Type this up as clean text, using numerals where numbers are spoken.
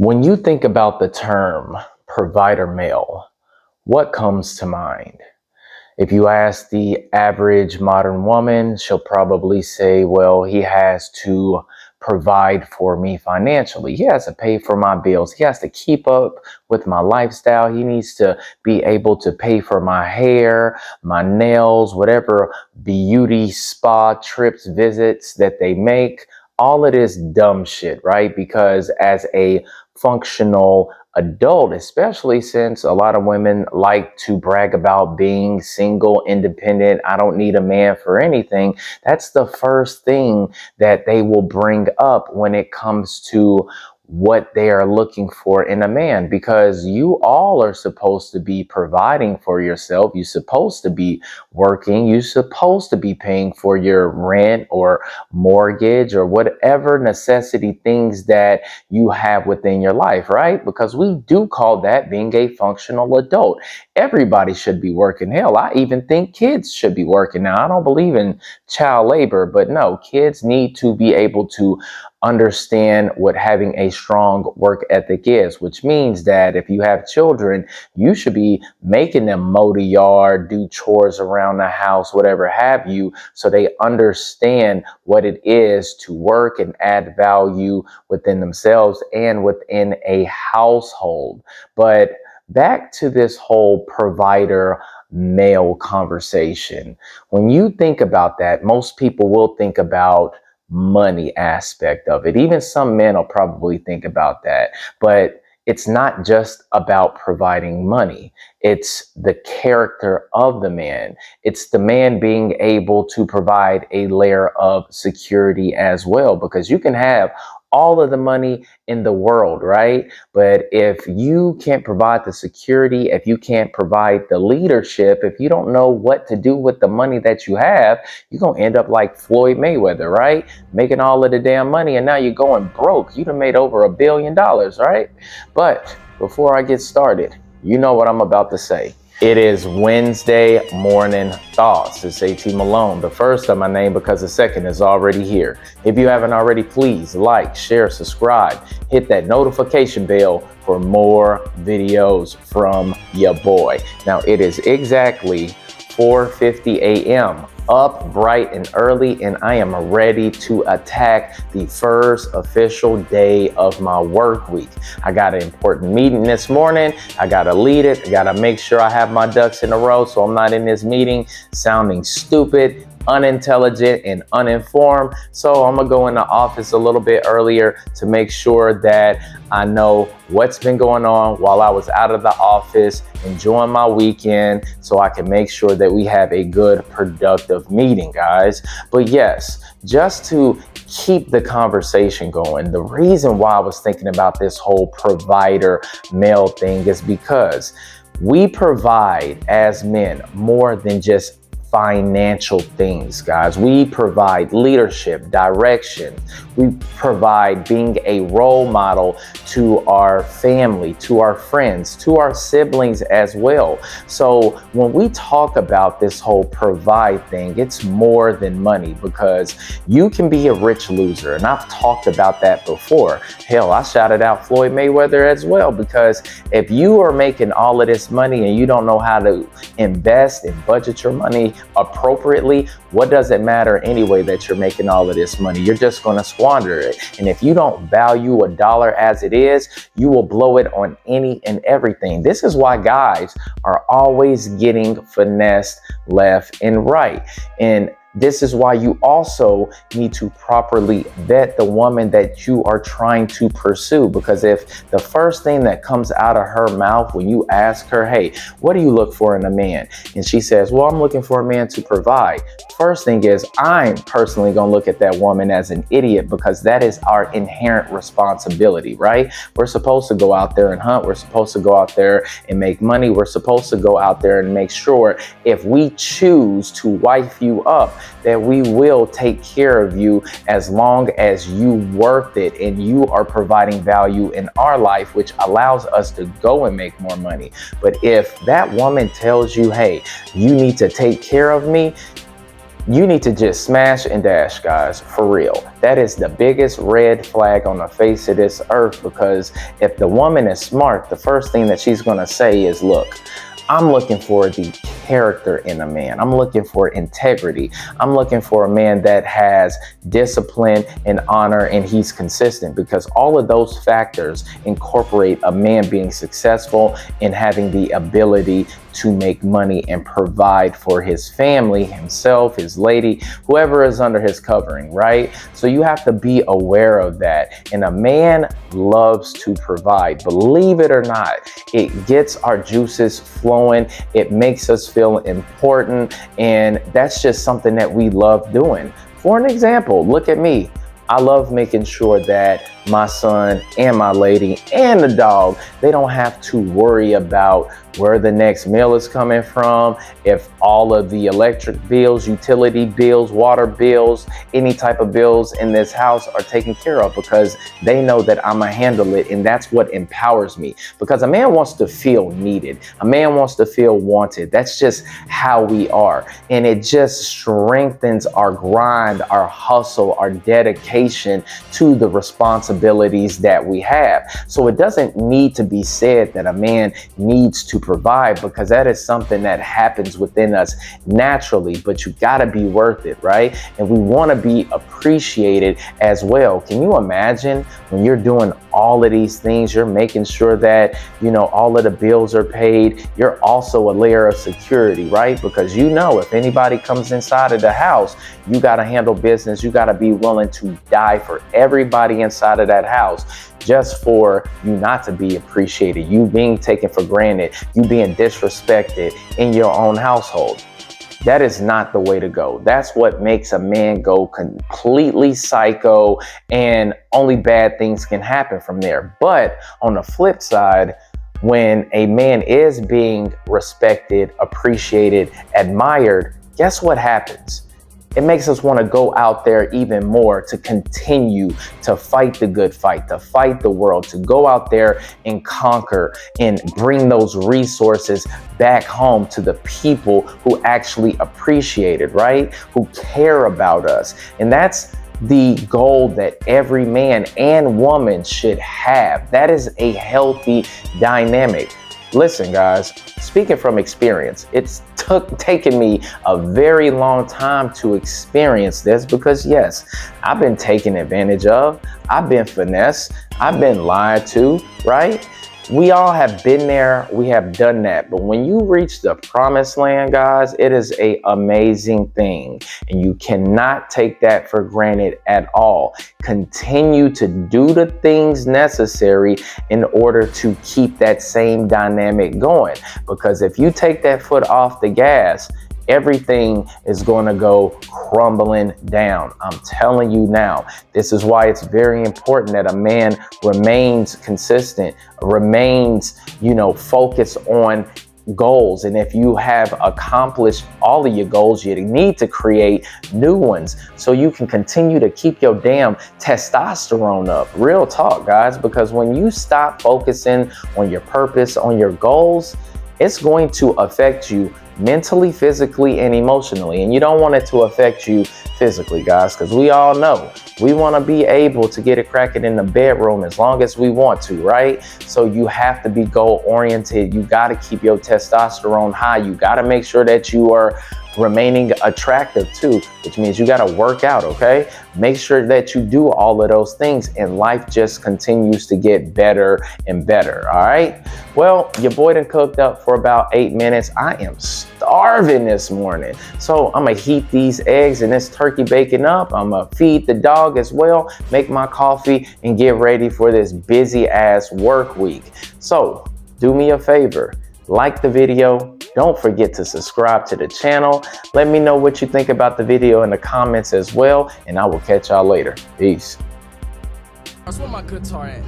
When you think about the term provider male, what comes to mind? If you ask the average modern woman, she'll probably say, well, he has to provide for me financially. He has to pay for my bills. He has to keep up with my lifestyle. He needs to be able to pay for my hair, my nails, whatever beauty spa trips, visits that they make. All of this dumb shit, right? Because as a functional adult, especially since a lot of women like to brag about being single, independent, I don't need a man for anything. That's the first thing that they will bring up when it comes to what they are looking for in a man, because you all are supposed to be providing for yourself. You're supposed to be working. You're supposed to be paying for your rent or mortgage or whatever necessity things that you have within your life, right? Because we do call that being a functional adult. Everybody should be working. Hell, I even think kids should be working. Now, I don't believe in child labor, but no, kids need to be able to understand what having a strong work ethic is, which means that if you have children, you should be making them mow the yard, do chores around the house, whatever have you, so they understand what it is to work and add value within themselves and within a household. But back to this whole provider male conversation. When you think about that, most people will think about money aspect of it. Even some men will probably think about that, but it's not just about providing money. It's the character of the man. It's the man being able to provide a layer of security as well, because you can have all of the money in the world, right? But if you can't provide the security, if you can't provide the leadership, if you don't know what to do with the money that you have, you're going to end up like Floyd Mayweather, right? Making all of the damn money, and now you're going broke. You'd have made over $1 billion, right? But before I get started, you know what I'm about to say. It is Wednesday morning thoughts. It's AT Malone, the first of my name because the second is already here. If you haven't already, please like, share, subscribe, hit that notification bell for more videos from your boy. Now it is exactly 4:50 a.m. up bright and early, and I am ready to attack the first official day of my work week. I got an important meeting this morning. I got to lead it. I got to make sure I have my ducks in a row so I'm not in this meeting sounding stupid, unintelligent, and uninformed. So I'm gonna go in the office a little bit earlier to make sure that I know what's been going on while I was out of the office, enjoying my weekend, so I can make sure that we have a good, productive meeting, guys. But yes, just to keep the conversation going, the reason why I was thinking about this whole provider male thing is because we provide as men more than just financial things, guys. We provide leadership, direction. We provide being a role model to our family, to our friends, to our siblings as well. So when we talk about this whole provide thing, it's more than money, because you can be a rich loser. And I've talked about that before. Hell, I shouted out Floyd Mayweather as well, because if you are making all of this money and you don't know how to invest and budget your money appropriately, what does it matter anyway that you're making all of this money? You're just going to squander it. And if you don't value a dollar as it is, you will blow it on any and everything. This is why guys are always getting finessed left and right. And this is why you also need to properly vet the woman that you are trying to pursue, because if the first thing that comes out of her mouth when you ask her, hey, what do you look for in a man? And she says, well, I'm looking for a man to provide. First thing is, I'm personally going to look at that woman as an idiot, because that is our inherent responsibility, right? We're supposed to go out there and hunt. We're supposed to go out there and make money. We're supposed to go out there and make sure if we choose to wife you up, that we will take care of you as long as you worth it and you are providing value in our life, which allows us to go and make more money. But if that woman tells you, hey, you need to take care of me, you need to just smash and dash, guys, for real. That is the biggest red flag on the face of this earth, because if the woman is smart, the first thing that she's going to say is, look, I'm looking for the character in a man. I'm looking for integrity. I'm looking for a man that has discipline and honor, and he's consistent, because all of those factors incorporate a man being successful and having the ability to make money and provide for his family, himself, his lady, whoever is under his covering, right? So you have to be aware of that. And a man loves to provide. Believe it or not, it gets our juices flowing. It makes us feel important. And that's just something that we love doing. For an example, look at me. I love making sure that my son and my lady and the dog, they don't have to worry about where the next meal is coming from, if all of the electric bills, utility bills, water bills, any type of bills in this house are taken care of, because they know that I'm gonna handle it. And that's what empowers me, because a man wants to feel needed. A man wants to feel wanted. That's just how we are. And it just strengthens our grind, our hustle, our dedication to the responsibilities that we have. So it doesn't need to be said that a man needs to provide, because that is something that happens within us naturally, but you got to be worth it, right? And we want to be appreciated as well. Can you imagine when you're doing all of these things, you're making sure that, you know, all of the bills are paid. You're also a layer of security, right? Because you know, if anybody comes inside of the house, you got to handle business. You got to be willing to die for everybody inside of that house, just for you not to be appreciated, you being taken for granted, you being disrespected in your own household. That is not the way to go. That's what makes a man go completely psycho, and only bad things can happen from there. But on the flip side, when a man is being respected, appreciated, admired, guess what happens? It makes us want to go out there even more, to continue to fight the good fight, to fight the world, to go out there and conquer and bring those resources back home to the people who actually appreciate it, right? Who care about us. And that's the goal that every man and woman should have. That is a healthy dynamic. Listen, guys, speaking from experience, it's taken me a very long time to experience this, because yes, I've been taken advantage of, I've been finessed, I've been lied to, right? We all have been there, we have done that. But when you reach the promised land, guys, it is an amazing thing. And you cannot take that for granted at all. Continue to do the things necessary in order to keep that same dynamic going. Because if you take that foot off the gas, everything is going to go crumbling down. I'm telling you now. This is why it's very important that a man remains consistent, remains, focused on goals. And if you have accomplished all of your goals, you need to create new ones so you can continue to keep your damn testosterone up. Real talk, guys, because when you stop focusing on your purpose, on your goals, it's going to affect you mentally, physically, and emotionally. And you don't want it to affect you physically, guys, because we all know we want to be able to get it cracking in the bedroom as long as we want to, right? So you have to be goal oriented. You got to keep your testosterone high. You got to make sure that you are remaining attractive too, which means you got to work out, okay? Make sure that you do all of those things, and life just continues to get better and better, all right? Well, your boy done cooked up for about 8 minutes. I am starving this morning. So I'm gonna heat these eggs and this turkey bacon up. I'm gonna feed the dog as well, make my coffee, and get ready for this busy ass work week. So do me a favor, like the video. Don't forget to subscribe to the channel. Let me know what you think about the video in the comments as well, and I will catch y'all later. Peace. That's where my guitar at.